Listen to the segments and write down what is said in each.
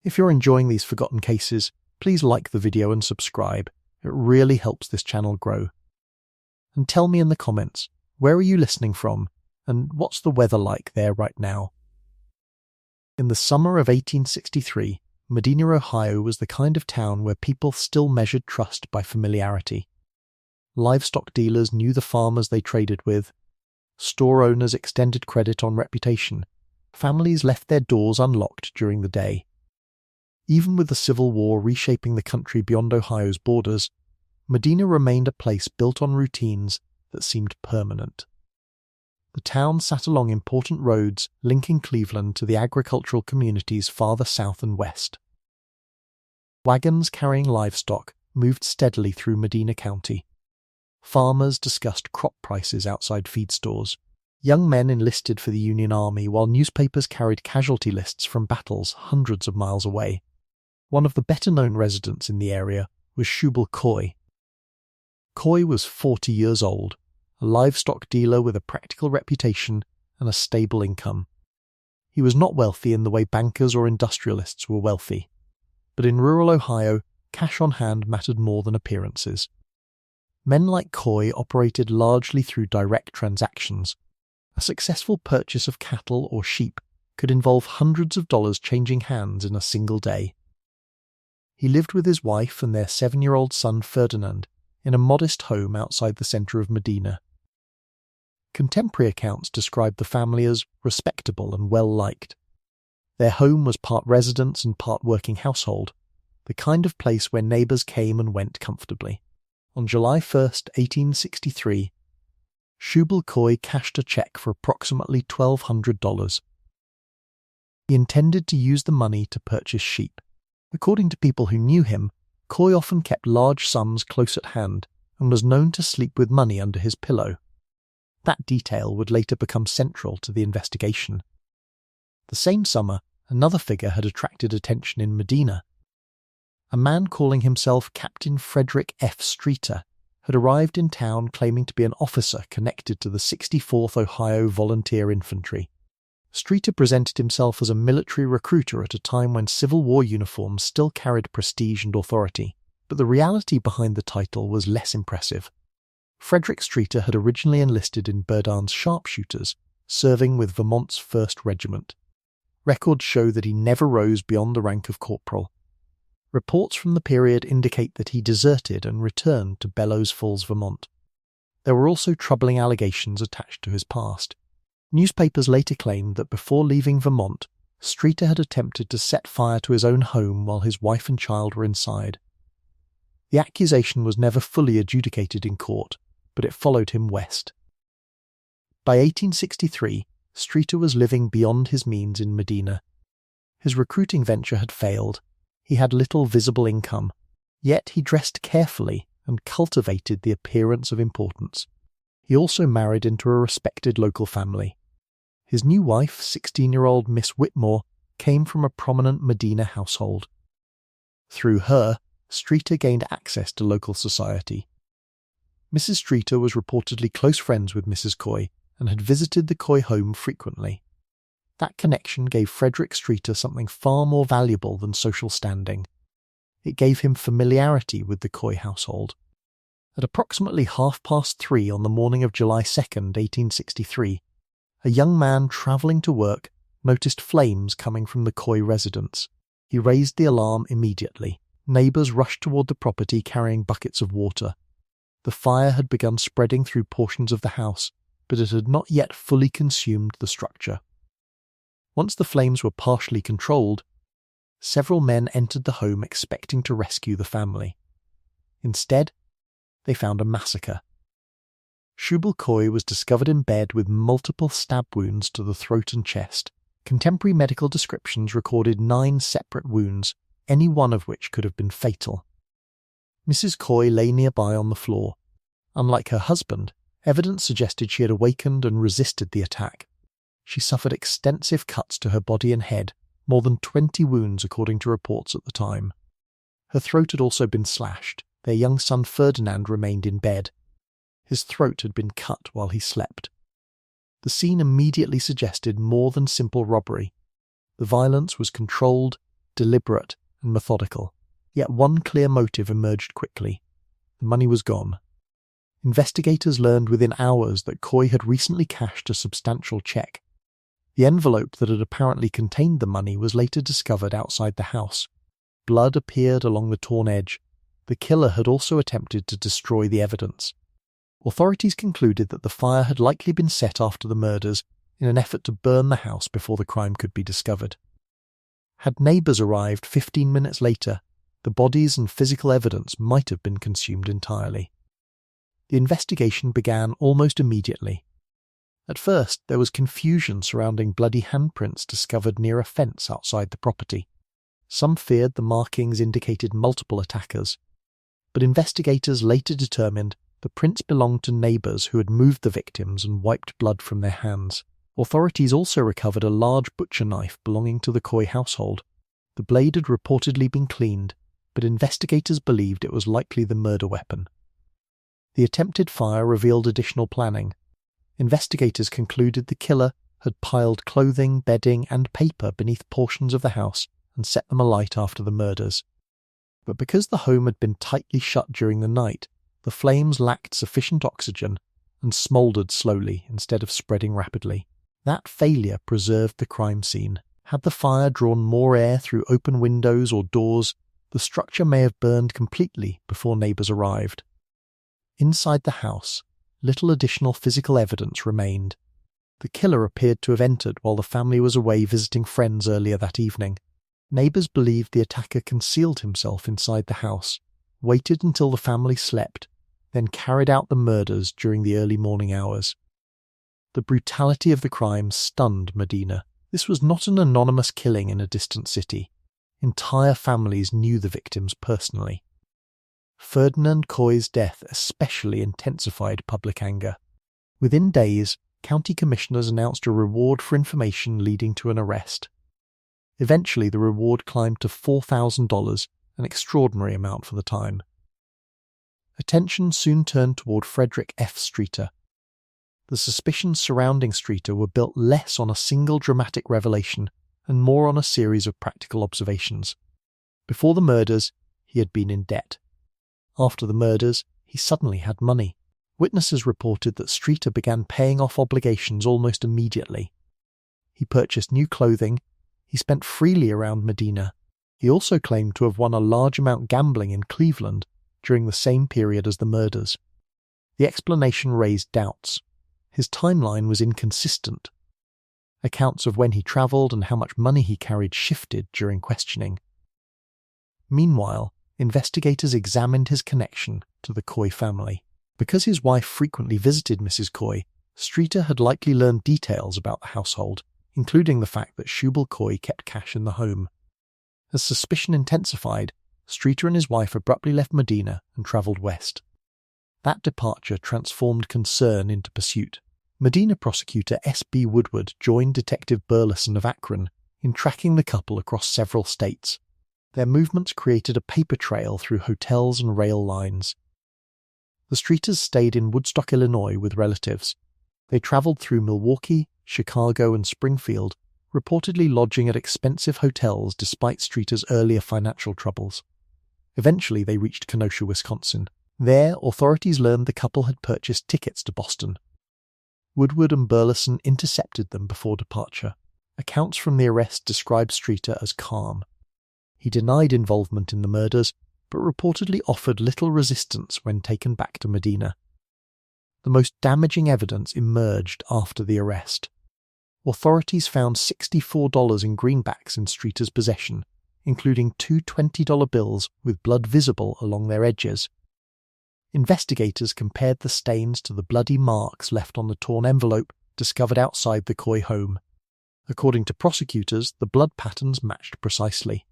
If you're enjoying these forgotten cases, please like the video and subscribe. It really helps this channel grow. And tell me in the comments, where are you listening from, and what's the weather like there right now? In the summer of 1863, Medina, Ohio was the kind of town where people still measured trust by familiarity. Livestock dealers knew the farmers they traded with. Store owners extended credit on reputation. Families left their doors unlocked during the day. Even with the Civil War reshaping the country beyond Ohio's borders, Medina remained a place built on routines that seemed permanent. The town sat along important roads linking Cleveland to the agricultural communities farther south and west. Wagons carrying livestock moved steadily through Medina County. Farmers discussed crop prices outside feed stores. Young men enlisted for the Union Army while newspapers carried casualty lists from battles hundreds of miles away. One of the better-known residents in the area was Shubal Coy. Coy was 40 years old, a livestock dealer with a practical reputation and a stable income. He was not wealthy in the way bankers or industrialists were wealthy, but in rural Ohio, cash on hand mattered more than appearances. Men like Coy operated largely through direct transactions. A successful purchase of cattle or sheep could involve hundreds of dollars changing hands in a single day. He lived with his wife and their 7-year-old son Ferdinand in a modest home outside the centre of Medina. Contemporary accounts describe the family as respectable and well-liked. Their home was part residence and part working household, the kind of place where neighbours came and went comfortably. On July 1st, 1863, Shubal Coy cashed a cheque for approximately $1,200. He intended to use the money to purchase sheep. According to people who knew him, Coy often kept large sums close at hand and was known to sleep with money under his pillow. That detail would later become central to the investigation. The same summer, another figure had attracted attention in Medina. A man calling himself Captain Frederick F. Streeter had arrived in town claiming to be an officer connected to the 64th Ohio Volunteer Infantry. Streeter presented himself as a military recruiter at a time when Civil War uniforms still carried prestige and authority, but the reality behind the title was less impressive. Frederick Streeter had originally enlisted in Berdan's sharpshooters, serving with Vermont's 1st Regiment. Records show that he never rose beyond the rank of corporal. Reports from the period indicate that he deserted and returned to Bellows Falls, Vermont. There were also troubling allegations attached to his past. Newspapers later claimed that before leaving Vermont, Streeter had attempted to set fire to his own home while his wife and child were inside. The accusation was never fully adjudicated in court, but it followed him west. By 1863, Streeter was living beyond his means in Medina. His recruiting venture had failed. He had little visible income, yet he dressed carefully and cultivated the appearance of importance. He also married into a respected local family. His new wife, 16-year-old Miss Whitmore, came from a prominent Medina household. Through her, Streeter gained access to local society. Mrs. Streeter was reportedly close friends with Mrs. Coy and had visited the Coy home frequently. That connection gave Frederick Streeter something far more valuable than social standing. It gave him familiarity with the Coy household. At approximately 3:30 on the morning of July 2nd, 1863, a young man travelling to work noticed flames coming from the Coy residence. He raised the alarm immediately. Neighbours rushed toward the property carrying buckets of water. The fire had begun spreading through portions of the house, but it had not yet fully consumed the structure. Once the flames were partially controlled, several men entered the home expecting to rescue the family. Instead, they found a massacre. Shubal Coy was discovered in bed with multiple stab wounds to the throat and chest. Contemporary medical descriptions recorded 9 separate wounds, any one of which could have been fatal. Mrs. Coy lay nearby on the floor. Unlike her husband, evidence suggested she had awakened and resisted the attack. She suffered extensive cuts to her body and head, more than 20 wounds according to reports at the time. Her throat had also been slashed. Their young son Ferdinand remained in bed. His throat had been cut while he slept. The scene immediately suggested more than simple robbery. The violence was controlled, deliberate and methodical. Yet one clear motive emerged quickly. The money was gone. Investigators learned within hours that Coy had recently cashed a substantial check. The envelope that had apparently contained the money was later discovered outside the house. Blood appeared along the torn edge. The killer had also attempted to destroy the evidence. Authorities concluded that the fire had likely been set after the murders in an effort to burn the house before the crime could be discovered. Had neighbours arrived 15 minutes later, the bodies and physical evidence might have been consumed entirely. The investigation began almost immediately. At first, there was confusion surrounding bloody handprints discovered near a fence outside the property. Some feared the markings indicated multiple attackers, but investigators later determined the prints belonged to neighbours who had moved the victims and wiped blood from their hands. Authorities also recovered a large butcher knife belonging to the Coy household. The blade had reportedly been cleaned, but investigators believed it was likely the murder weapon. The attempted fire revealed additional planning. Investigators concluded the killer had piled clothing, bedding, and paper beneath portions of the house and set them alight after the murders. But because the home had been tightly shut during the night, the flames lacked sufficient oxygen and smouldered slowly instead of spreading rapidly. That failure preserved the crime scene. Had the fire drawn more air through open windows or doors, the structure may have burned completely before neighbours arrived. Inside the house, little additional physical evidence remained. The killer appeared to have entered while the family was away visiting friends earlier that evening. Neighbours believed the attacker concealed himself inside the house, waited until the family slept, then carried out the murders during the early morning hours. The brutality of the crime stunned Medina. This was not an anonymous killing in a distant city. Entire families knew the victims personally. Ferdinand Coy's death especially intensified public anger. Within days, county commissioners announced a reward for information leading to an arrest. Eventually, the reward climbed to $4,000, an extraordinary amount for the time. Attention soon turned toward Frederick F. Streeter. The suspicions surrounding Streeter were built less on a single dramatic revelation and more on a series of practical observations. Before the murders, he had been in debt. After the murders, he suddenly had money. Witnesses reported that Streeter began paying off obligations almost immediately. He purchased new clothing. He spent freely around Medina. He also claimed to have won a large amount gambling in Cleveland during the same period as the murders. The explanation raised doubts. His timeline was inconsistent. Accounts of when he travelled and how much money he carried shifted during questioning. Meanwhile, investigators examined his connection to the Coy family. Because his wife frequently visited Mrs. Coy, Streeter had likely learned details about the household, including the fact that Shubal Coy kept cash in the home. As suspicion intensified, Streeter and his wife abruptly left Medina and travelled west. That departure transformed concern into pursuit. Medina prosecutor S.B. Woodward joined Detective Burleson of Akron in tracking the couple across several states. Their movements created a paper trail through hotels and rail lines. The Streeters stayed in Woodstock, Illinois with relatives. They travelled through Milwaukee, Chicago, and Springfield, reportedly lodging at expensive hotels despite Streeter's earlier financial troubles. Eventually they reached Kenosha, Wisconsin. There, authorities learned the couple had purchased tickets to Boston. Woodward and Burleson intercepted them before departure. Accounts from the arrest described Streeter as calm. He denied involvement in the murders, but reportedly offered little resistance when taken back to Medina. The most damaging evidence emerged after the arrest. Authorities found $64 in greenbacks in Streeter's possession, including two $20 bills with blood visible along their edges. Investigators compared the stains to the bloody marks left on the torn envelope discovered outside the Coy home. According to prosecutors, the blood patterns matched precisely.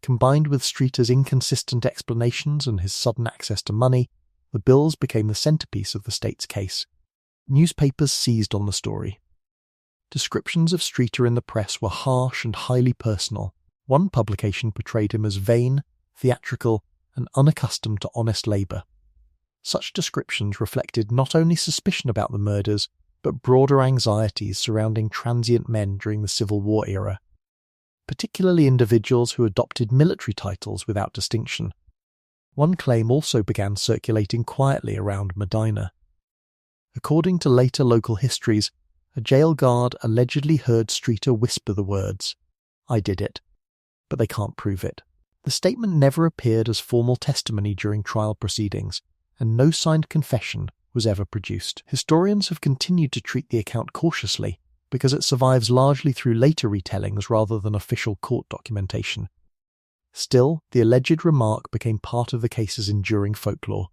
Combined with Streeter's inconsistent explanations and his sudden access to money, the bills became the centerpiece of the state's case. Newspapers seized on the story. Descriptions of Streeter in the press were harsh and highly personal. One publication portrayed him as vain, theatrical, and unaccustomed to honest labour. Such descriptions reflected not only suspicion about the murders, but broader anxieties surrounding transient men during the Civil War era. particularly individuals who adopted military titles without distinction. One claim also began circulating quietly around Medina. According to later local histories, a jail guard allegedly heard Streeter whisper the words, "I did it," but they can't prove it. The statement never appeared as formal testimony during trial proceedings, and no signed confession was ever produced. Historians have continued to treat the account cautiously because it survives largely through later retellings rather than official court documentation. Still, the alleged remark became part of the case's enduring folklore.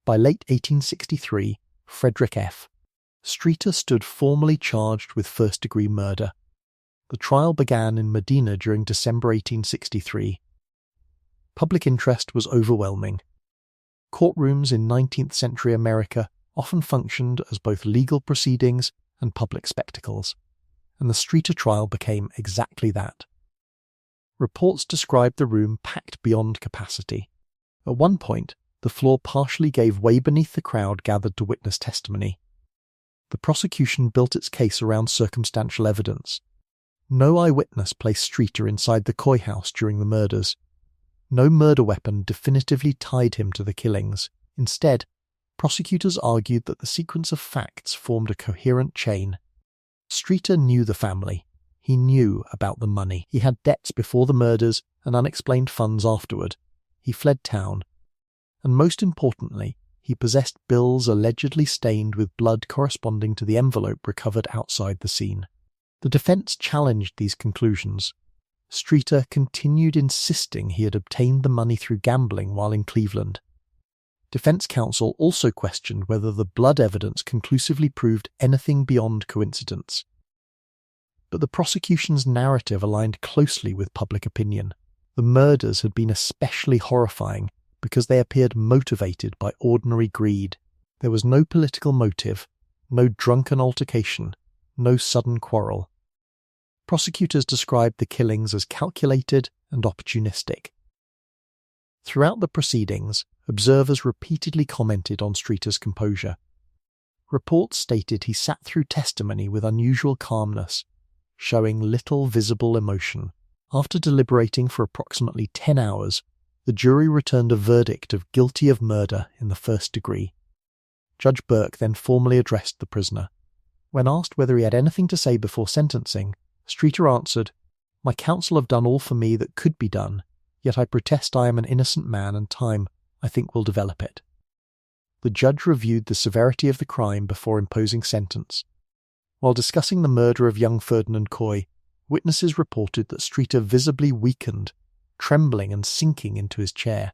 By late 1863, Frederick F. Streeter stood formally charged with first-degree murder. The trial began in Medina during December 1863. Public interest was overwhelming. Courtrooms in 19th century America often functioned as both legal proceedings and public spectacles, and the Streeter trial became exactly that. Reports described the room packed beyond capacity. At one point, the floor partially gave way beneath the crowd gathered to witness testimony. The prosecution built its case around circumstantial evidence. No eyewitness placed Streeter inside the Coy house during the murders. No murder weapon definitively tied him to the killings. Instead, prosecutors argued that the sequence of facts formed a coherent chain. Streeter knew the family. He knew about the money. He had debts before the murders and unexplained funds afterward. He fled town. And most importantly, he possessed bills allegedly stained with blood corresponding to the envelope recovered outside the scene. The defense challenged these conclusions. Streeter continued insisting he had obtained the money through gambling while in Cleveland. Defense counsel also questioned whether the blood evidence conclusively proved anything beyond coincidence. But the prosecution's narrative aligned closely with public opinion. The murders had been especially horrifying because they appeared motivated by ordinary greed. There was no political motive, no drunken altercation, no sudden quarrel. Prosecutors described the killings as calculated and opportunistic. Throughout the proceedings, observers repeatedly commented on Streeter's composure. Reports stated he sat through testimony with unusual calmness, showing little visible emotion. After deliberating for approximately 10 hours, the jury returned a verdict of guilty of murder in the first degree. Judge Burke then formally addressed the prisoner. When asked whether he had anything to say before sentencing, Streeter answered, "My counsel have done all for me that could be done, yet I protest I am an innocent man and time, I think, will develop it." The judge reviewed the severity of the crime before imposing sentence. While discussing the murder of young Ferdinand Coy, witnesses reported that Streeter visibly weakened, trembling and sinking into his chair.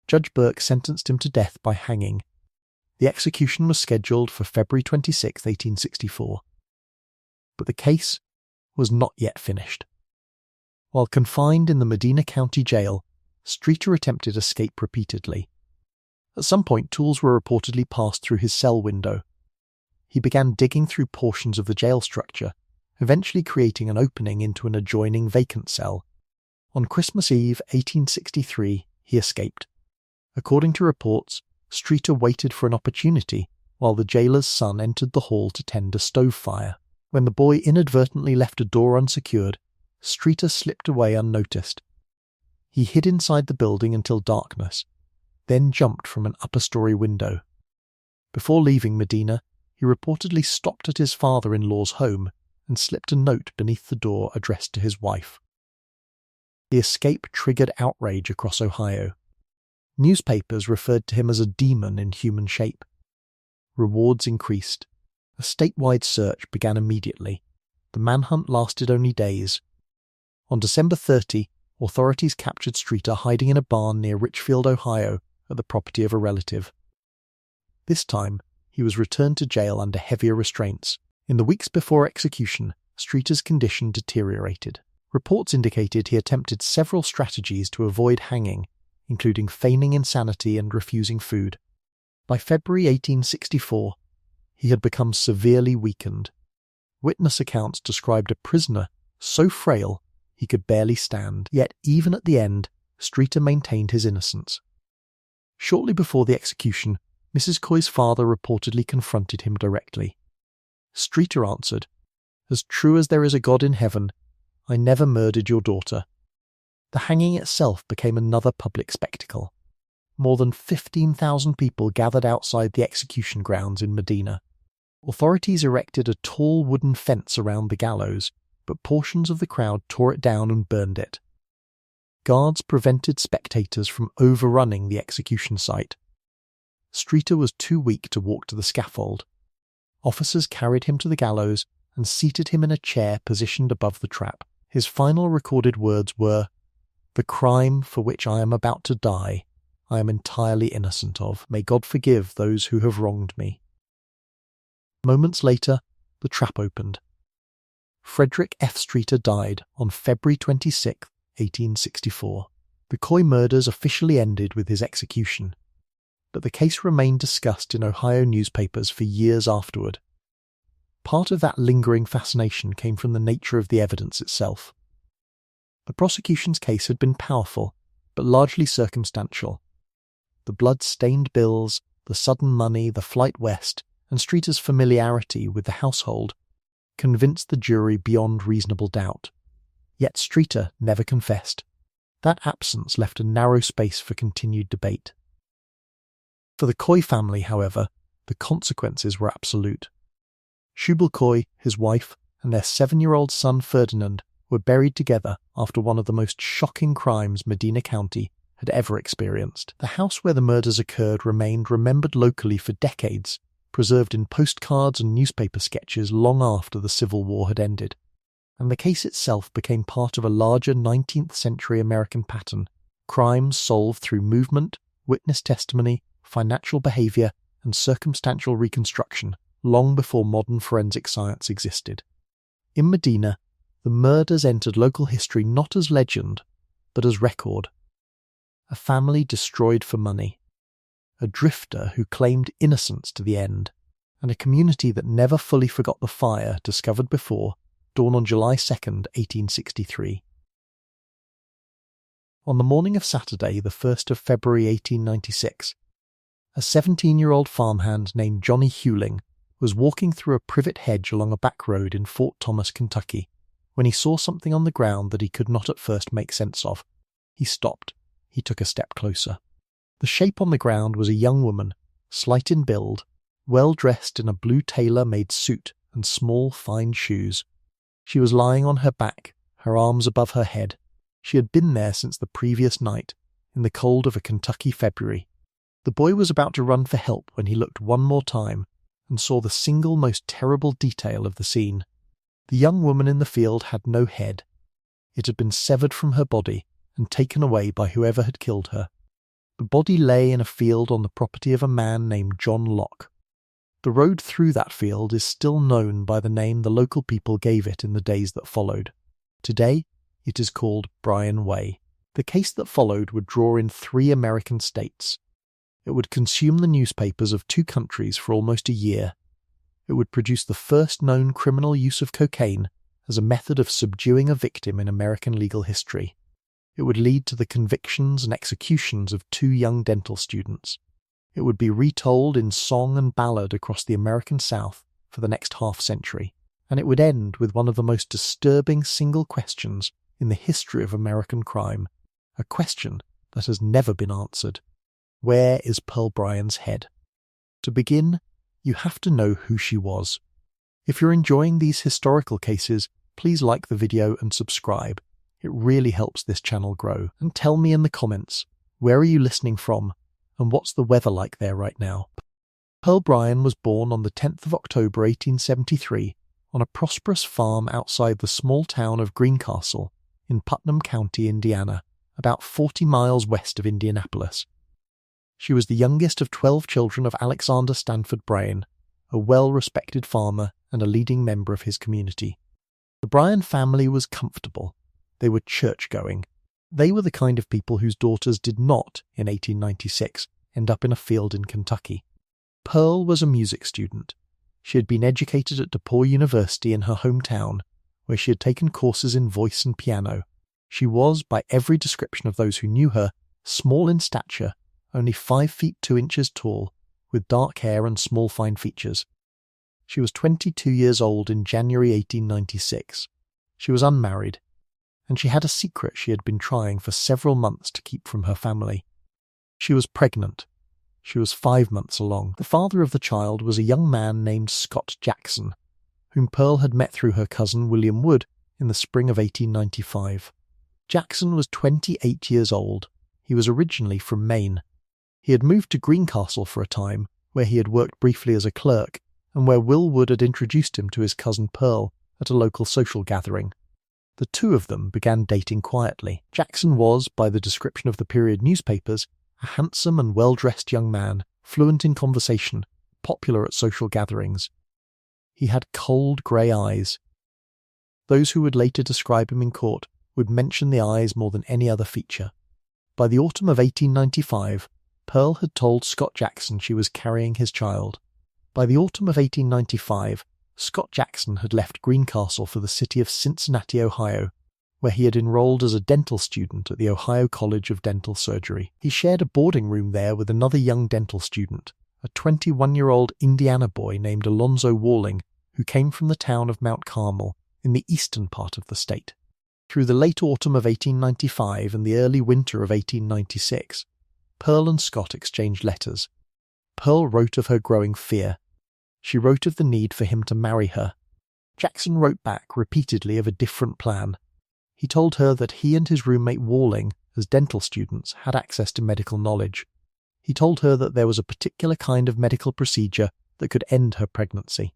Judge Burke sentenced him to death by hanging. The execution was scheduled for February 26, 1864. But the case was not yet finished. While confined in the Medina County Jail, Streeter attempted escape repeatedly. At some point, tools were reportedly passed through his cell window. He began digging through portions of the jail structure, eventually creating an opening into an adjoining vacant cell. On Christmas Eve, 1863, he escaped. According to reports, Streeter waited for an opportunity while the jailer's son entered the hall to tend a stove fire. When the boy inadvertently left a door unsecured, Streeter slipped away unnoticed. He hid inside the building until darkness, then jumped from an upper-story window. Before leaving Medina, he reportedly stopped at his father-in-law's home and slipped a note beneath the door addressed to his wife. The escape triggered outrage across Ohio. Newspapers referred to him as a demon in human shape. Rewards increased. A statewide search began immediately. The manhunt lasted only days. On December 30, authorities captured Streeter hiding in a barn near Richfield, Ohio, at the property of a relative. This time, he was returned to jail under heavier restraints. In the weeks before execution, Streeter's condition deteriorated. Reports indicated he attempted several strategies to avoid hanging, including feigning insanity and refusing food. By February 1864, he had become severely weakened. Witness accounts described a prisoner so frail he could barely stand, yet even at the end, Streeter maintained his innocence. Shortly before the execution, Mrs. Coy's father reportedly confronted him directly. Streeter answered, "As true as there is a God in heaven, I never murdered your daughter." The hanging itself became another public spectacle. More than 15,000 people gathered outside the execution grounds in Medina. Authorities erected a tall wooden fence around the gallows, but portions of the crowd tore it down and burned it. Guards prevented spectators from overrunning the execution site. Streeter was too weak to walk to the scaffold. Officers carried him to the gallows and seated him in a chair positioned above the trap. His final recorded words were, "The crime for which I am about to die, I am entirely innocent of. May God forgive those who have wronged me." Moments later, the trap opened. Frederick F. Streeter died on February 26, 1864. The Coy murders officially ended with his execution, but the case remained discussed in Ohio newspapers for years afterward. Part of that lingering fascination came from the nature of the evidence itself. The prosecution's case had been powerful, but largely circumstantial. The blood-stained bills, the sudden money, the flight west, and Streeter's familiarity with the household convinced the jury beyond reasonable doubt. Yet Streeter never confessed. That absence left a narrow space for continued debate. For the Coy family, however, the consequences were absolute. Shubal Coy, his wife, and their 7-year-old son Ferdinand were buried together after one of the most shocking crimes Medina County had ever experienced. The house where the murders occurred remained remembered locally for decades, preserved in postcards and newspaper sketches long after the Civil War had ended. And the case itself became part of a larger 19th century American pattern: crimes solved through movement, witness testimony, financial behaviour, and circumstantial reconstruction, long before modern forensic science existed. In Medina, the murders entered local history not as legend, but as record. A family destroyed for money, a drifter who claimed innocence to the end, and a community that never fully forgot the fire discovered before dawn on July 2nd, 1863. On the morning of Saturday, the 1st of February 1896, a 17-year-old farmhand named Johnny Hewling was walking through a privet hedge along a back road in Fort Thomas, Kentucky, when he saw something on the ground that he could not at first make sense of. He stopped. He took a step closer. The shape on the ground was a young woman, slight in build, well dressed in a blue tailor-made suit and small, fine shoes. She was lying on her back, her arms above her head. She had been there since the previous night, in the cold of a Kentucky February. The boy was about to run for help when he looked one more time and saw the single most terrible detail of the scene. The young woman in the field had no head. It had been severed from her body and taken away by whoever had killed her. The body lay in a field on the property of a man named John Locke. The road through that field is still known by the name the local people gave it in the days that followed. Today, it is called Bryan Way. The case that followed would draw in 3 American states. It would consume the newspapers of 2 countries for almost a year. It would produce the first known criminal use of cocaine as a method of subduing a victim in American legal history. It would lead to the convictions and executions of 2 young dental students. It would be retold in song and ballad across the American South for the next half-century, and it would end with one of the most disturbing single questions in the history of American crime, a question that has never been answered. Where is Pearl Bryan's head? To begin, you have to know who she was. If you're enjoying these historical cases, please like the video and subscribe. It really helps this channel grow. And tell me in the comments, where are you listening from, and what's the weather like there right now? Pearl Bryan was born on the 10th of October 1873 on a prosperous farm outside the small town of Greencastle in Putnam County, Indiana, about 40 miles west of Indianapolis. She was the youngest of 12 children of Alexander Stanford Bryan, a well-respected farmer and a leading member of his community. The Bryan family was comfortable. They were church-going. They were the kind of people whose daughters did not, in 1896, end up in a field in Kentucky. Pearl was a music student. She had been educated at DePaul University in her hometown, where she had taken courses in voice and piano. She was, by every description of those who knew her, small in stature, only 5 feet 2 inches tall, with dark hair and small fine features. She was 22 years old in January 1896. She was unmarried, and she had a secret she had been trying for several months to keep from her family. She was pregnant. She was 5 months along. The father of the child was a young man named Scott Jackson, whom Pearl had met through her cousin William Wood in the spring of 1895. Jackson was 28 years old. He was originally from Maine. He had moved to Greencastle for a time, where he had worked briefly as a clerk, and where Will Wood had introduced him to his cousin Pearl at a local social gathering. The two of them began dating quietly. Jackson was, by the description of the period newspapers, a handsome and well-dressed young man, fluent in conversation, popular at social gatherings. He had cold grey eyes. Those who would later describe him in court would mention the eyes more than any other feature. By the autumn of 1895, Pearl had told Scott Jackson she was carrying his child. By the autumn of 1895, Scott Jackson had left Greencastle for the city of Cincinnati, Ohio, where he had enrolled as a dental student at the Ohio College of Dental Surgery. He shared a boarding room there with another young dental student, a 21-year-old Indiana boy named Alonzo Walling, who came from the town of Mount Carmel in the eastern part of the state. Through the late autumn of 1895 and the early winter of 1896, Pearl and Scott exchanged letters. Pearl wrote of her growing fear. She wrote of the need for him to marry her. Jackson wrote back repeatedly of a different plan. He told her that he and his roommate Walling, as dental students, had access to medical knowledge. He told her that there was a particular kind of medical procedure that could end her pregnancy.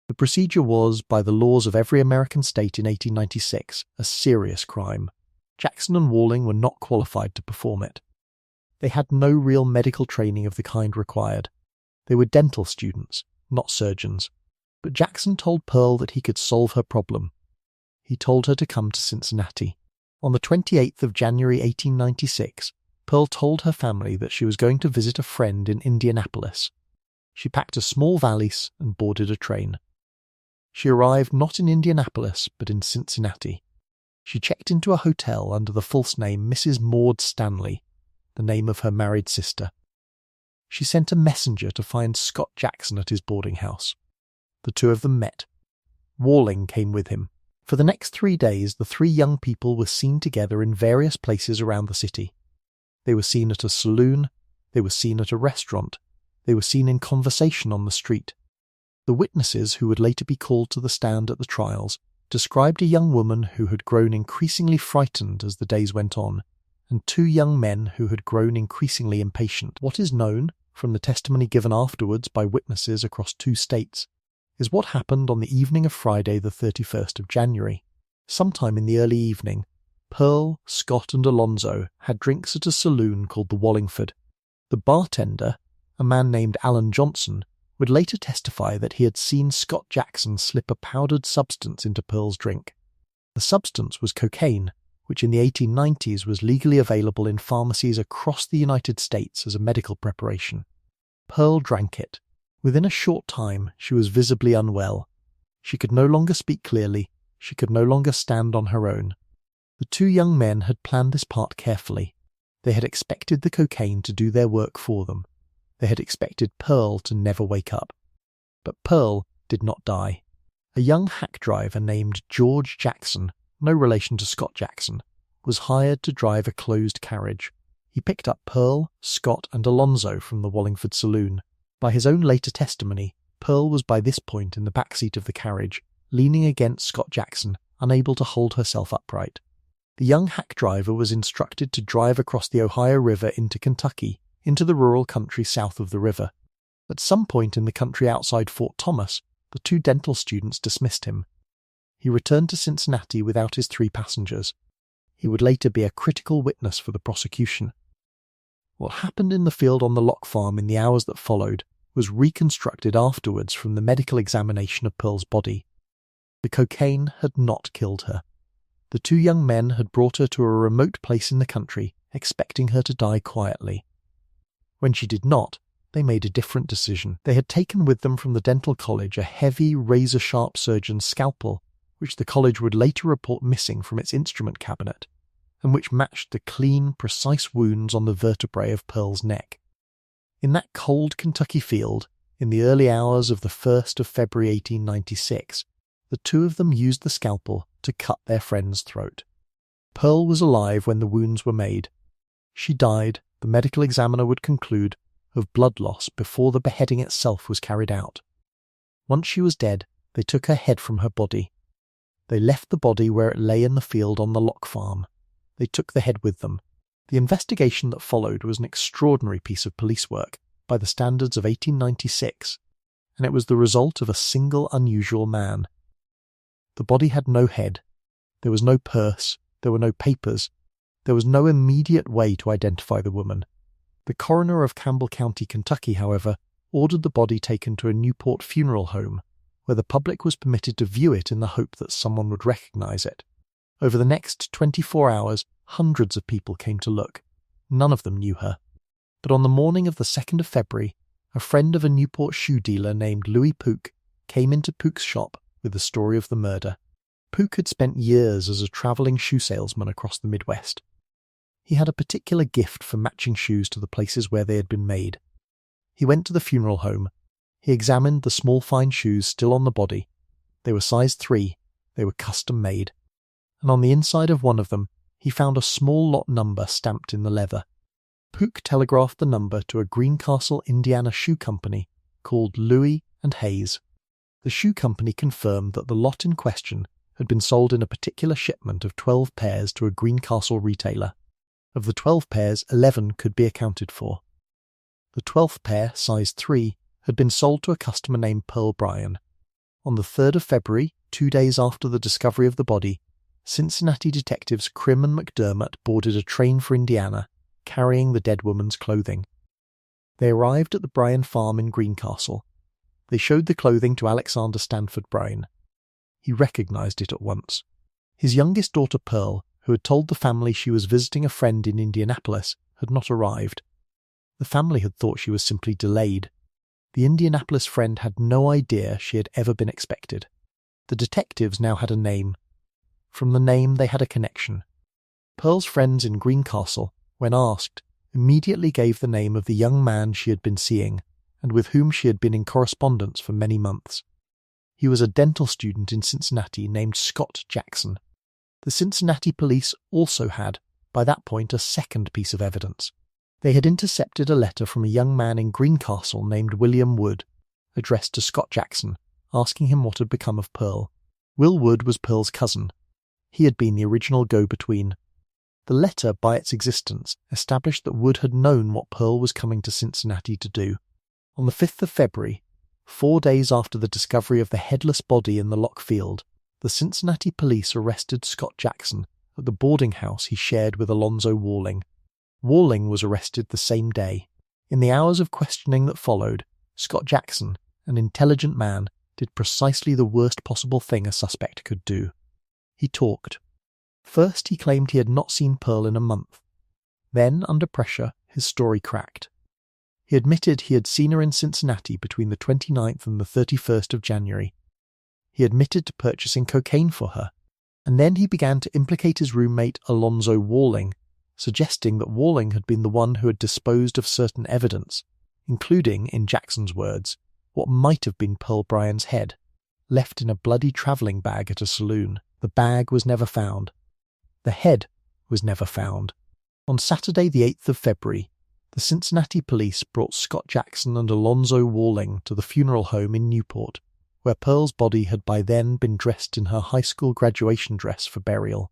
The procedure was, by the laws of every American state in 1896, a serious crime. Jackson and Walling were not qualified to perform it. They had no real medical training of the kind required. They were dental students, not surgeons. But Jackson told Pearl that he could solve her problem. He told her to come to Cincinnati. On the 28th of January 1896, Pearl told her family that she was going to visit a friend in Indianapolis. She packed a small valise and boarded a train. She arrived not in Indianapolis, but in Cincinnati. She checked into a hotel under the false name Mrs. Maud Stanley, the name of her married sister. She sent a messenger to find Scott Jackson at his boarding house. The two of them met. Walling came with him. For the next 3 days, the three young people were seen together in various places around the city. They were seen at a saloon, they were seen at a restaurant, they were seen in conversation on the street. The witnesses, who would later be called to the stand at the trials, described a young woman who had grown increasingly frightened as the days went on, and two young men who had grown increasingly impatient. What is known, from the testimony given afterwards by witnesses across 2 states, is what happened on the evening of Friday the 31st of January. Sometime in the early evening, Pearl, Scott and Alonzo had drinks at a saloon called the Wallingford. The bartender, a man named Alan Johnson, would later testify that he had seen Scott Jackson slip a powdered substance into Pearl's drink. The substance was cocaine, which in the 1890s was legally available in pharmacies across the United States as a medical preparation. Pearl drank it. Within a short time, she was visibly unwell. She could no longer speak clearly. She could no longer stand on her own. The two young men had planned this part carefully. They had expected the cocaine to do their work for them. They had expected Pearl to never wake up. But Pearl did not die. A young hack driver named George Jackson, no relation to Scott Jackson, was hired to drive a closed carriage. He picked up Pearl, Scott and Alonzo from the Wallingford saloon. By his own later testimony, Pearl was by this point in the back seat of the carriage, leaning against Scott Jackson, unable to hold herself upright. The young hack driver was instructed to drive across the Ohio River into Kentucky, into the rural country south of the river. At some point in the country outside Fort Thomas, the two dental students dismissed him. He returned to Cincinnati without his 3 passengers. He would later be a critical witness for the prosecution. What happened in the field on the lock farm in the hours that followed was reconstructed afterwards from the medical examination of Pearl's body. The cocaine had not killed her. The two young men had brought her to a remote place in the country, expecting her to die quietly. When she did not, they made a different decision. They had taken with them from the dental college a heavy, razor-sharp surgeon's scalpel, which the college would later report missing from its instrument cabinet, and which matched the clean, precise wounds on the vertebrae of Pearl's neck. In that cold Kentucky field, in the early hours of the 1st of February 1896, the two of them used the scalpel to cut their friend's throat. Pearl was alive when the wounds were made. She died, the medical examiner would conclude, of blood loss before the beheading itself was carried out. Once she was dead, they took her head from her body. They left the body where it lay in the field on the lock farm. They took the head with them. The investigation that followed was an extraordinary piece of police work by the standards of 1896, and it was the result of a single unusual man. The body had no head. There was no purse. There were no papers. There was no immediate way to identify the woman. The coroner of Campbell County, Kentucky, however, ordered the body taken to a Newport funeral home, where the public was permitted to view it in the hope that someone would recognize it. Over the next 24 hours, hundreds of people came to look. None of them knew her. But on the morning of the 2nd of February, a friend of a Newport shoe dealer named Louis Pook came into Pook's shop with the story of the murder. Pook had spent years as a travelling shoe salesman across the Midwest. He had a particular gift for matching shoes to the places where they had been made. He went to the funeral home. He examined the small fine shoes still on the body. They were size 3. They were custom made. And on the inside of one of them, he found a small lot number stamped in the leather. Pook telegraphed the number to a Greencastle, Indiana shoe company called Louis and Hayes. The shoe company confirmed that the lot in question had been sold in a particular shipment of 12 pairs to a Greencastle retailer. Of the 12 pairs, 11 could be accounted for. The 12th pair, size 3, had been sold to a customer named Pearl Bryan. On the 3rd of February, 2 days after the discovery of the body, Cincinnati detectives Crimen and McDermott boarded a train for Indiana, carrying the dead woman's clothing. They arrived at the Bryan farm in Greencastle. They showed the clothing to Alexander Stanford Bryan. He recognized it at once. His youngest daughter Pearl, who had told the family she was visiting a friend in Indianapolis, had not arrived. The family had thought she was simply delayed. The Indianapolis friend had no idea she had ever been expected. The detectives now had a name. From the name they had a connection. Pearl's friends in Greencastle, when asked, immediately gave the name of the young man she had been seeing, and with whom she had been in correspondence for many months. He was a dental student in Cincinnati named Scott Jackson. The Cincinnati police also had, by that point, a second piece of evidence. They had intercepted a letter from a young man in Greencastle named William Wood, addressed to Scott Jackson, asking him what had become of Pearl. Will Wood was Pearl's cousin. He had been the original go-between. The letter, by its existence, established that Wood had known what Pearl was coming to Cincinnati to do. On the 5th of February, 4 days after the discovery of the headless body in the lock field, the Cincinnati police arrested Scott Jackson at the boarding house he shared with Alonzo Walling. Walling was arrested the same day. In the hours of questioning that followed, Scott Jackson, an intelligent man, did precisely the worst possible thing a suspect could do. He talked. First, he claimed he had not seen Pearl in a month. Then, under pressure, his story cracked. He admitted he had seen her in Cincinnati between the 29th and the 31st of January. He admitted to purchasing cocaine for her, and then he began to implicate his roommate Alonzo Walling, suggesting that Walling had been the one who had disposed of certain evidence, including, in Jackson's words, what might have been Pearl Bryan's head, left in a bloody travelling bag at a saloon. The bag was never found. The head was never found. On Saturday the 8th of February, the Cincinnati police brought Scott Jackson and Alonzo Walling to the funeral home in Newport, where Pearl's body had by then been dressed in her high school graduation dress for burial.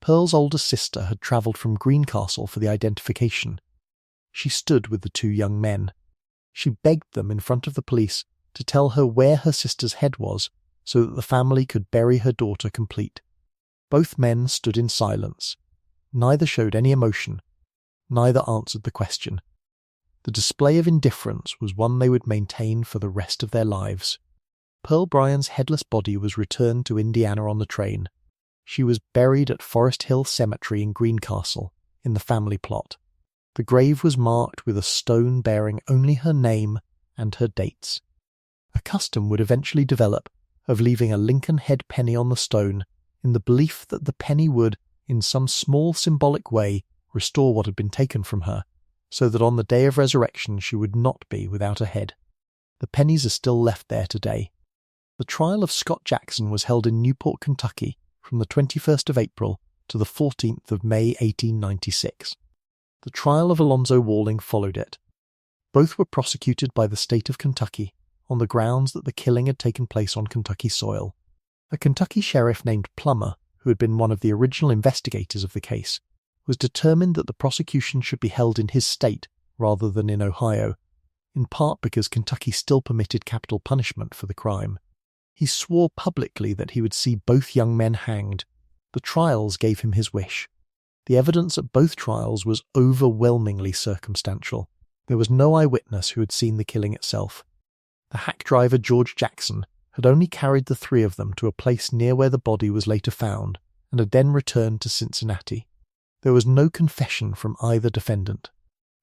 Pearl's older sister had travelled from Greencastle for the identification. She stood with the two young men. She begged them in front of the police to tell her where her sister's head was so that the family could bury her daughter complete. Both men stood in silence. Neither showed any emotion. Neither answered the question. The display of indifference was one they would maintain for the rest of their lives. Pearl Bryan's headless body was returned to Indiana on the train. She was buried at Forest Hill Cemetery in Greencastle, in the family plot. The grave was marked with a stone bearing only her name and her dates. A custom would eventually develop of leaving a Lincoln head penny on the stone in the belief that the penny would, in some small symbolic way, restore what had been taken from her, so that on the day of resurrection she would not be without a head. The pennies are still left there today. The trial of Scott Jackson was held in Newport, Kentucky, from the 21st of April to the 14th of May 1896. The trial of Alonzo Walling followed it. Both were prosecuted by the state of Kentucky on the grounds that the killing had taken place on Kentucky soil. A Kentucky sheriff named Plummer, who had been one of the original investigators of the case, was determined that the prosecution should be held in his state rather than in Ohio, in part because Kentucky still permitted capital punishment for the crime. He swore publicly that he would see both young men hanged. The trials gave him his wish. The evidence at both trials was overwhelmingly circumstantial. There was no eyewitness who had seen the killing itself. The hack driver George Jackson had only carried the three of them to a place near where the body was later found and had then returned to Cincinnati. There was no confession from either defendant.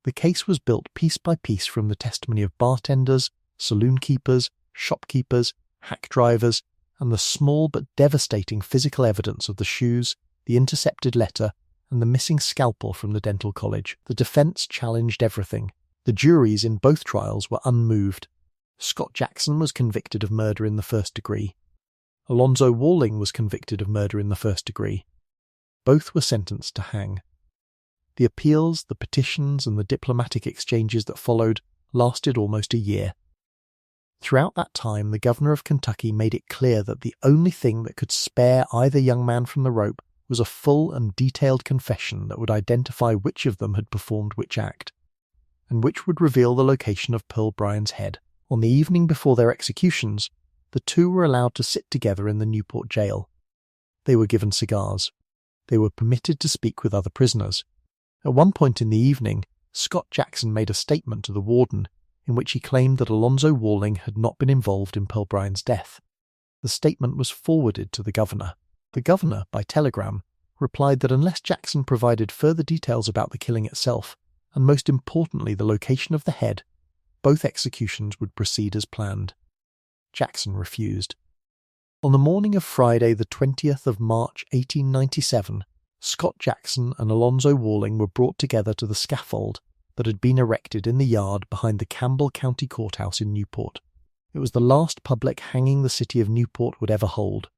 The case was built piece by piece from the testimony of bartenders, saloon keepers, shopkeepers, hack drivers, and the small but devastating physical evidence of the shoes, the intercepted letter, and the missing scalpel from the dental college. The defense challenged everything. The juries in both trials were unmoved. Scott Jackson was convicted of murder in the first degree. Alonzo Walling was convicted of murder in the first degree. Both were sentenced to hang. The appeals, the petitions, and the diplomatic exchanges that followed lasted almost a year. Throughout that time, the governor of Kentucky made it clear that the only thing that could spare either young man from the rope was a full and detailed confession that would identify which of them had performed which act, and which would reveal the location of Pearl Bryan's head. On the evening before their executions, the two were allowed to sit together in the Newport jail. They were given cigars. They were permitted to speak with other prisoners. At one point in the evening, Scott Jackson made a statement to the warden in which he claimed that Alonzo Walling had not been involved in Pearl Bryan's death. The statement was forwarded to the governor. The governor, by telegram, replied that unless Jackson provided further details about the killing itself, and most importantly the location of the head, both executions would proceed as planned. Jackson refused. On the morning of Friday the 20th of March 1897, Scott Jackson and Alonzo Walling were brought together to the scaffold that had been erected in the yard behind the Campbell County Courthouse in Newport. It was the last public hanging the city of Newport would ever hold.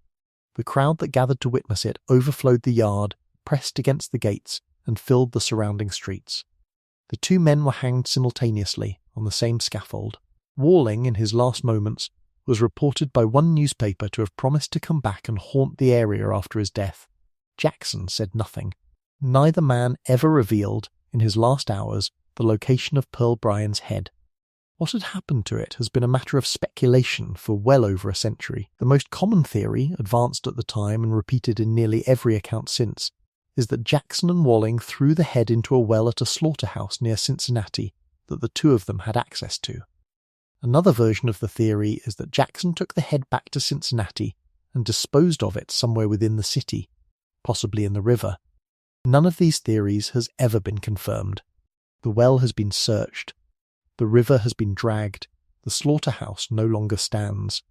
The crowd that gathered to witness it overflowed the yard, pressed against the gates, and filled the surrounding streets. The two men were hanged simultaneously on the same scaffold. Walling, in his last moments, was reported by one newspaper to have promised to come back and haunt the area after his death. Jackson said nothing. Neither man ever revealed, in his last hours, the location of Pearl Bryan's head. What had happened to it has been a matter of speculation for well over a century. The most common theory, advanced at the time and repeated in nearly every account since, is that Jackson and Walling threw the head into a well at a slaughterhouse near Cincinnati that the two of them had access to. Another version of the theory is that Jackson took the head back to Cincinnati and disposed of it somewhere within the city, possibly in the river. None of these theories has ever been confirmed. The well has been searched. The river has been dragged. The slaughterhouse no longer stands.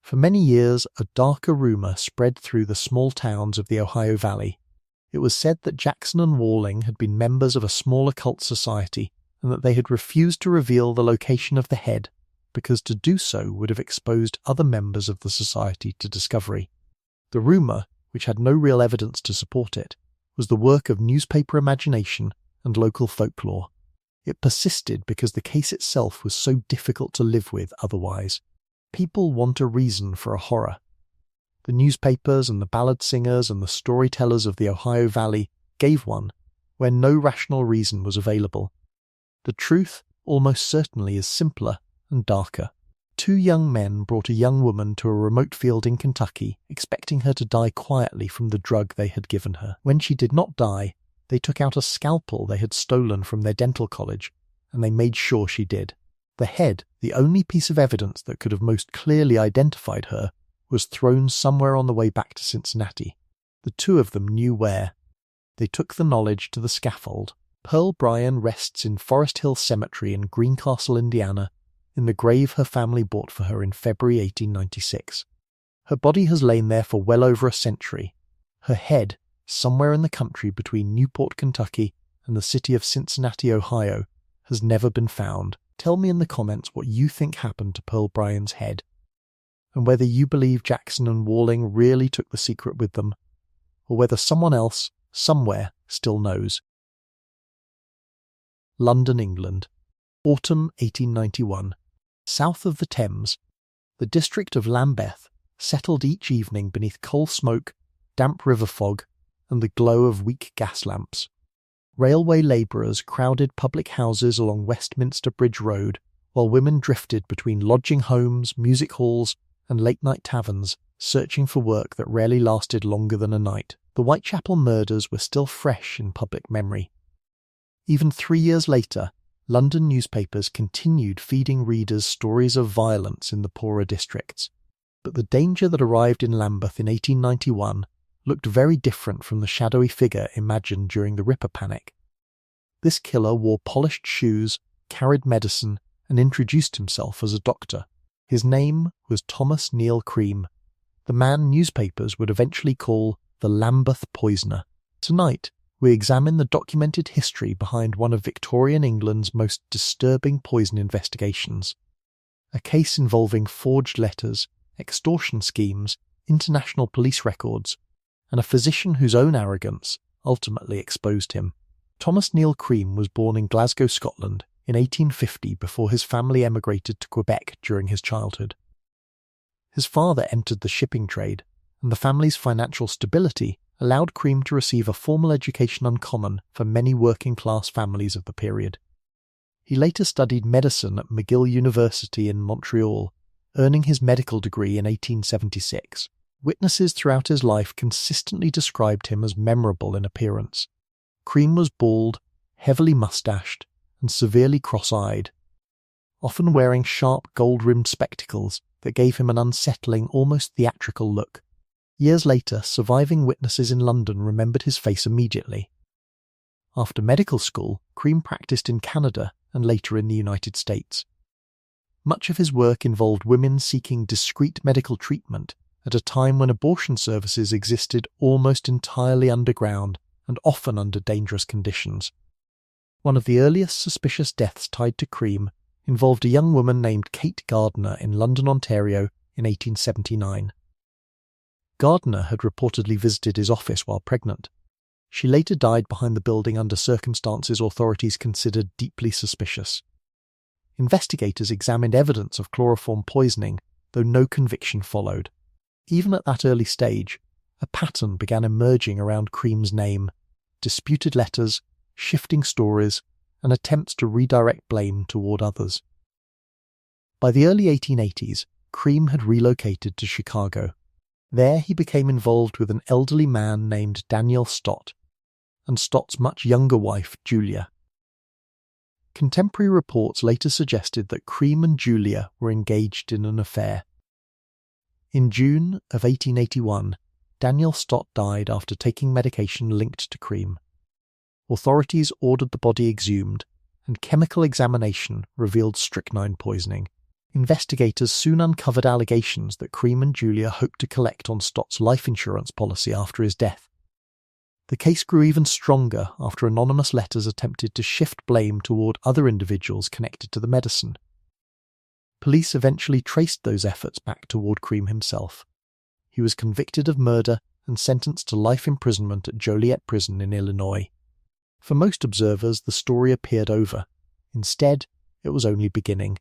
For many years, a darker rumour spread through the small towns of the Ohio Valley. It was said that Jackson and Walling had been members of a small occult society and that they had refused to reveal the location of the head because to do so would have exposed other members of the society to discovery. The rumour, which had no real evidence to support it, was the work of newspaper imagination and local folklore. It persisted because the case itself was so difficult to live with otherwise. People want a reason for a horror. The newspapers and the ballad singers and the storytellers of the Ohio Valley gave one where no rational reason was available. The truth almost certainly is simpler and darker. Two young men brought a young woman to a remote field in Kentucky, expecting her to die quietly from the drug they had given her. When she did not die, they took out a scalpel they had stolen from their dental college, and they made sure she did. The head, the only piece of evidence that could have most clearly identified her, was thrown somewhere on the way back to Cincinnati. The two of them knew where. They took the knowledge to the scaffold. Pearl Bryan rests in Forest Hill Cemetery in Greencastle, Indiana, in the grave her family bought for her in February 1896. Her body has lain there for well over a century. Her head, somewhere in the country between Newport, Kentucky, and the city of Cincinnati, Ohio, has never been found. Tell me in the comments what you think happened to Pearl Bryan's head, and whether you believe Jackson and Walling really took the secret with them, or whether someone else, somewhere, still knows. London, England. Autumn 1891. South of the Thames, the district of Lambeth settled each evening beneath coal smoke, damp river fog, and the glow of weak gas lamps. Railway labourers crowded public houses along Westminster Bridge Road, while women drifted between lodging homes, music halls, and late-night taverns, searching for work that rarely lasted longer than a night. The Whitechapel murders were still fresh in public memory. Even 3 years later, London newspapers continued feeding readers stories of violence in the poorer districts. But the danger that arrived in Lambeth in 1891 looked very different from the shadowy figure imagined during the Ripper Panic. This killer wore polished shoes, carried medicine, and introduced himself as a doctor. His name was Thomas Neill Cream, the man newspapers would eventually call the Lambeth Poisoner. Tonight, we examine the documented history behind one of Victorian England's most disturbing poison investigations. A case involving forged letters, extortion schemes, international police records, and a physician whose own arrogance ultimately exposed him. Thomas Neill Cream was born in Glasgow, Scotland, in 1850 before his family emigrated to Quebec during his childhood. His father entered the shipping trade, and the family's financial stability allowed Cream to receive a formal education uncommon for many working-class families of the period. He later studied medicine at McGill University in Montreal, earning his medical degree in 1876. Witnesses throughout his life consistently described him as memorable in appearance. Cream was bald, heavily mustached, and severely cross-eyed, often wearing sharp gold-rimmed spectacles that gave him an unsettling, almost theatrical look. Years later, surviving witnesses in London remembered his face immediately. After medical school, Cream practiced in Canada and later in the United States. Much of his work involved women seeking discreet medical treatment at a time when abortion services existed almost entirely underground and often under dangerous conditions. One of the earliest suspicious deaths tied to Cream involved a young woman named Kate Gardner in London, Ontario in 1879. Gardner had reportedly visited his office while pregnant. She later died behind the building under circumstances authorities considered deeply suspicious. Investigators examined evidence of chloroform poisoning, though no conviction followed. Even at that early stage, a pattern began emerging around Cream's name: disputed letters, shifting stories, and attempts to redirect blame toward others. By the early 1880s, Cream had relocated to Chicago. There he became involved with an elderly man named Daniel Stott, and Stott's much younger wife, Julia. Contemporary reports later suggested that Cream and Julia were engaged in an affair. In June of 1881, Daniel Stott died after taking medication linked to Cream. Authorities ordered the body exhumed, and chemical examination revealed strychnine poisoning. Investigators soon uncovered allegations that Cream and Julia hoped to collect on Stott's life insurance policy after his death. The case grew even stronger after anonymous letters attempted to shift blame toward other individuals connected to the medicine. Police eventually traced those efforts back toward Cream himself. He was convicted of murder and sentenced to life imprisonment at Joliet Prison in Illinois. For most observers, the story appeared over. Instead, it was only beginning.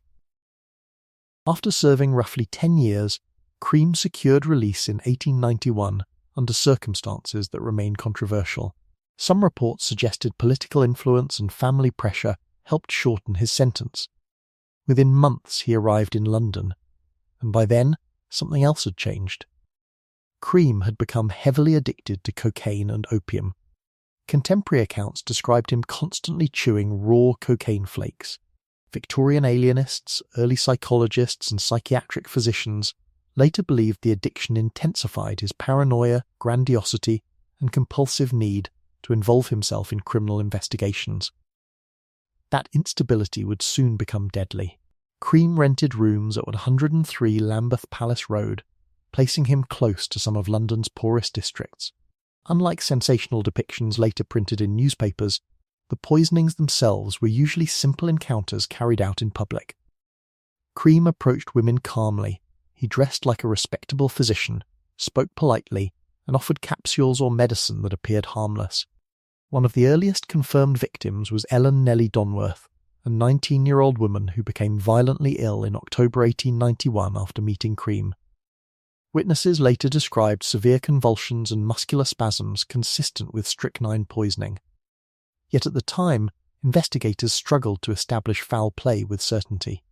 After serving roughly 10 years, Cream secured release in 1891 under circumstances that remain controversial. Some reports suggested political influence and family pressure helped shorten his sentence. Within months he arrived in London, and by then something else had changed. Cream had become heavily addicted to cocaine and opium. Contemporary accounts described him constantly chewing raw cocaine flakes. Victorian alienists, early psychologists, and psychiatric physicians later believed the addiction intensified his paranoia, grandiosity, and compulsive need to involve himself in criminal investigations. That instability would soon become deadly. Cream rented rooms at 103 Lambeth Palace Road, placing him close to some of London's poorest districts. Unlike sensational depictions later printed in newspapers, the poisonings themselves were usually simple encounters carried out in public. Cream approached women calmly. He dressed like a respectable physician, spoke politely, and offered capsules or medicine that appeared harmless. One of the earliest confirmed victims was Ellen Nellie Donworth, a 19-year-old woman who became violently ill in October 1891 after meeting Cream. Witnesses later described severe convulsions and muscular spasms consistent with strychnine poisoning. Yet at the time, investigators struggled to establish foul play with certainty.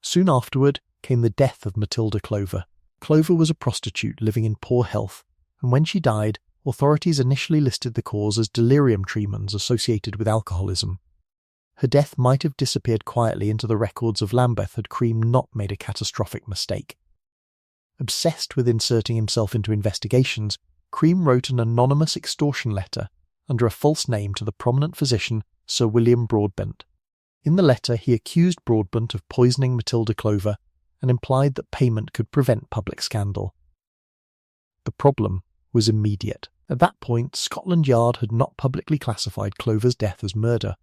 Soon afterward came the death of Matilda Clover. Clover was a prostitute living in poor health, and when she died, authorities initially listed the cause as delirium tremens associated with alcoholism. Her death might have disappeared quietly into the records of Lambeth had Cream not made a catastrophic mistake. Obsessed with inserting himself into investigations, Cream wrote an anonymous extortion letter under a false name to the prominent physician Sir William Broadbent. In the letter, he accused Broadbent of poisoning Matilda Clover and implied that payment could prevent public scandal. The problem was immediate. At that point, Scotland Yard had not publicly classified Clover's death as murder.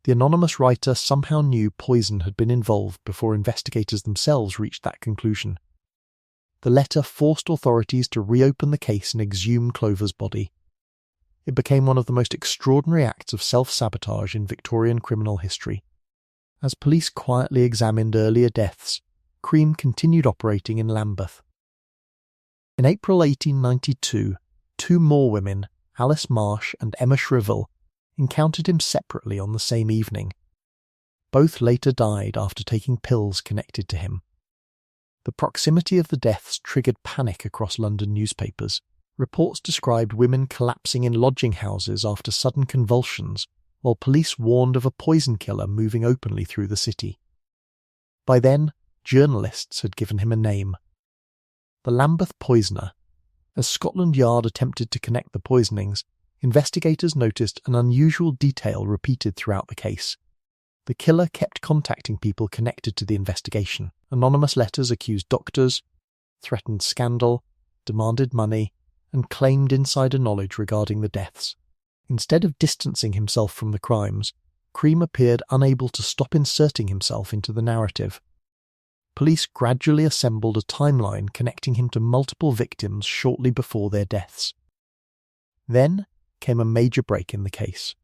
The anonymous writer somehow knew poison had been involved before investigators themselves reached that conclusion. The letter forced authorities to reopen the case and exhume Clover's body. It became one of the most extraordinary acts of self-sabotage in Victorian criminal history. As police quietly examined earlier deaths, Cream continued operating in Lambeth. In April 1892, two more women, Alice Marsh and Emma Shrivell, encountered him separately on the same evening. Both later died after taking pills connected to him. The proximity of the deaths triggered panic across London newspapers. Reports described women collapsing in lodging houses after sudden convulsions, while police warned of a poison killer moving openly through the city. By then, journalists had given him a name: the Lambeth Poisoner. As Scotland Yard attempted to connect the poisonings, investigators noticed an unusual detail repeated throughout the case. The killer kept contacting people connected to the investigation. Anonymous letters accused doctors, threatened scandal, demanded money, and claimed insider knowledge regarding the deaths. Instead of distancing himself from the crimes, Cream appeared unable to stop inserting himself into the narrative. Police gradually assembled a timeline connecting him to multiple victims shortly before their deaths. Then came a major break in the case.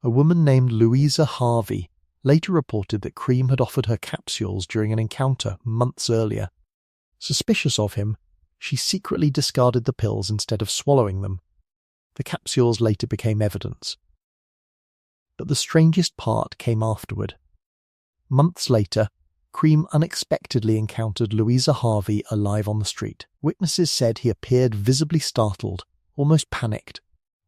A woman named Louisa Harvey later reported that Cream had offered her capsules during an encounter months earlier. Suspicious of him, she secretly discarded the pills instead of swallowing them. The capsules later became evidence. But the strangest part came afterward. Months later, Cream unexpectedly encountered Louisa Harvey alive on the street. Witnesses said he appeared visibly startled, almost panicked,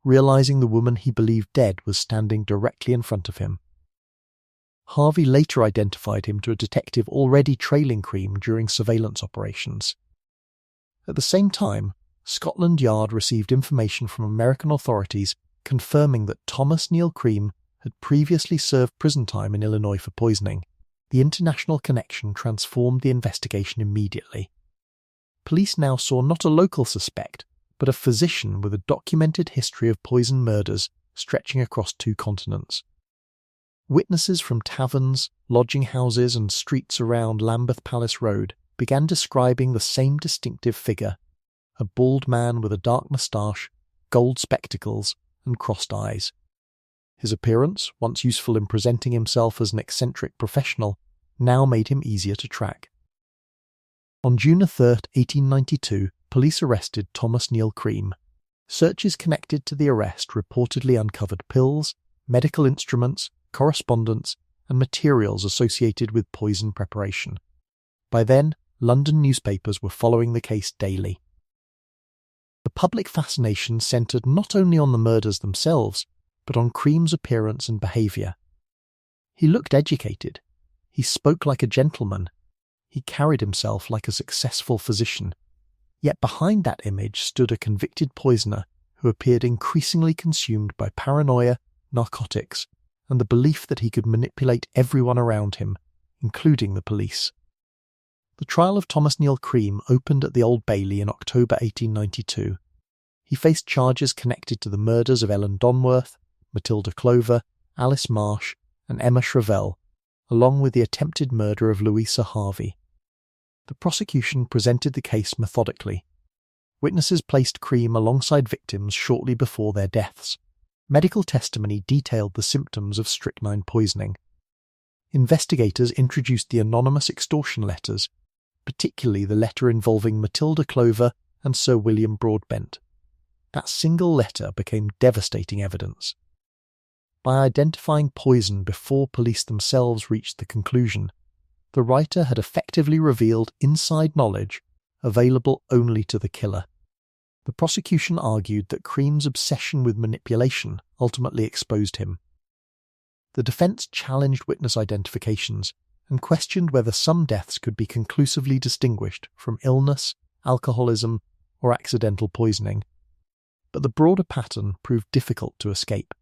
realizing the woman he believed dead was standing directly in front of him. Harvey later identified him to a detective already trailing Cream during surveillance operations. At the same time, Scotland Yard received information from American authorities confirming that Thomas Neill Cream had previously served prison time in Illinois for poisoning. The international connection transformed the investigation immediately. Police now saw not a local suspect, but a physician with a documented history of poison murders stretching across 2 continents. Witnesses from taverns, lodging houses and streets around Lambeth Palace Road began describing the same distinctive figure, a bald man with a dark moustache, gold spectacles and crossed eyes. His appearance, once useful in presenting himself as an eccentric professional, now made him easier to track. On June 3, 1892, police arrested Thomas Neill Cream. Searches connected to the arrest reportedly uncovered pills, medical instruments, correspondence, and materials associated with poison preparation. By then, London newspapers were following the case daily. The public fascination centred not only on the murders themselves, but on Cream's appearance and behaviour. He looked educated. He spoke like a gentleman. He carried himself like a successful physician. Yet behind that image stood a convicted poisoner who appeared increasingly consumed by paranoia, narcotics, and the belief that he could manipulate everyone around him, including the police. The trial of Thomas Neill Cream opened at the Old Bailey in October 1892. He faced charges connected to the murders of Ellen Donworth, Matilda Clover, Alice Marsh, and Emma Shrivell, along with the attempted murder of Louisa Harvey. The prosecution presented the case methodically. Witnesses placed Cream alongside victims shortly before their deaths. Medical testimony detailed the symptoms of strychnine poisoning. Investigators introduced the anonymous extortion letters, particularly the letter involving Matilda Clover and Sir William Broadbent. That single letter became devastating evidence. By identifying poison before police themselves reached the conclusion, the writer had effectively revealed inside knowledge available only to the killer. The prosecution argued that Cream's obsession with manipulation ultimately exposed him. The defence challenged witness identifications and questioned whether some deaths could be conclusively distinguished from illness, alcoholism, or accidental poisoning. But the broader pattern proved difficult to escape.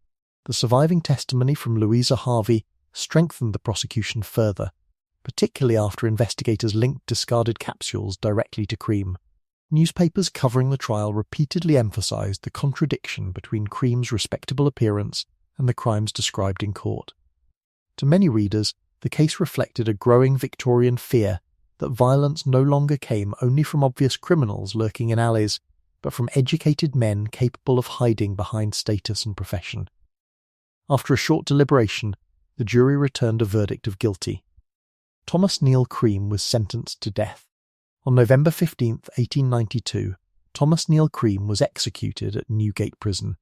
The surviving testimony from Louisa Harvey strengthened the prosecution further, particularly after investigators linked discarded capsules directly to Cream. Newspapers covering the trial repeatedly emphasised the contradiction between Cream's respectable appearance and the crimes described in court. To many readers, the case reflected a growing Victorian fear that violence no longer came only from obvious criminals lurking in alleys, but from educated men capable of hiding behind status and profession. After a short deliberation, the jury returned a verdict of guilty. Thomas Neill Cream was sentenced to death. On November 15, 1892, Thomas Neill Cream was executed at Newgate Prison.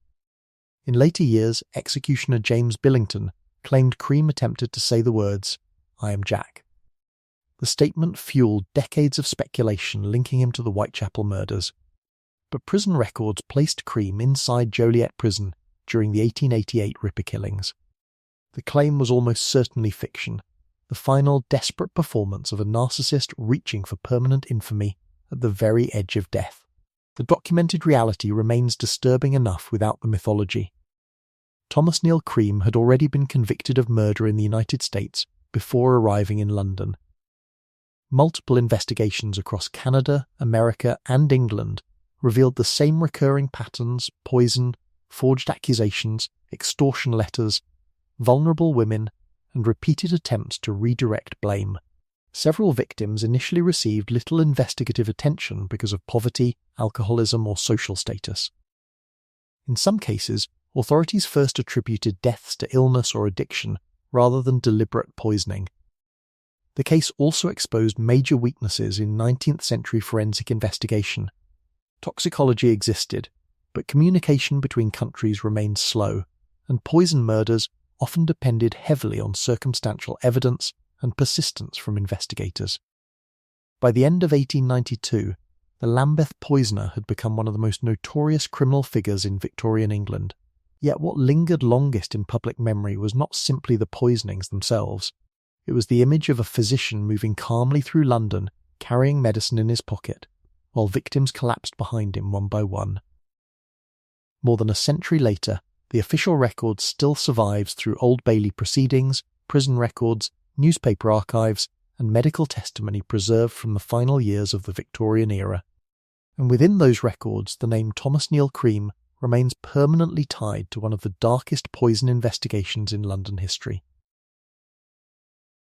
In later years, executioner James Billington claimed Cream attempted to say the words, "I am Jack." The statement fueled decades of speculation linking him to the Whitechapel murders. But prison records placed Cream inside Joliet Prison during the 1888 Ripper killings. The claim was almost certainly fiction, the final desperate performance of a narcissist reaching for permanent infamy at the very edge of death. The documented reality remains disturbing enough without the mythology. Thomas Neill Cream had already been convicted of murder in the United States before arriving in London. Multiple investigations across Canada, America, and England revealed the same recurring patterns: poison, forged accusations, extortion letters, vulnerable women, and repeated attempts to redirect blame. Several victims initially received little investigative attention because of poverty, alcoholism, or social status. In some cases, authorities first attributed deaths to illness or addiction rather than deliberate poisoning. The case also exposed major weaknesses in 19th century forensic investigation. Toxicology existed, but communication between countries remained slow, and poison murders often depended heavily on circumstantial evidence and persistence from investigators. By the end of 1892, the Lambeth Poisoner had become one of the most notorious criminal figures in Victorian England. Yet what lingered longest in public memory was not simply the poisonings themselves. It was the image of a physician moving calmly through London, carrying medicine in his pocket, while victims collapsed behind him one by one. More than a century later, the official record still survives through Old Bailey proceedings, prison records, newspaper archives, and medical testimony preserved from the final years of the Victorian era. And within those records, the name Thomas Neill Cream remains permanently tied to one of the darkest poison investigations in London history.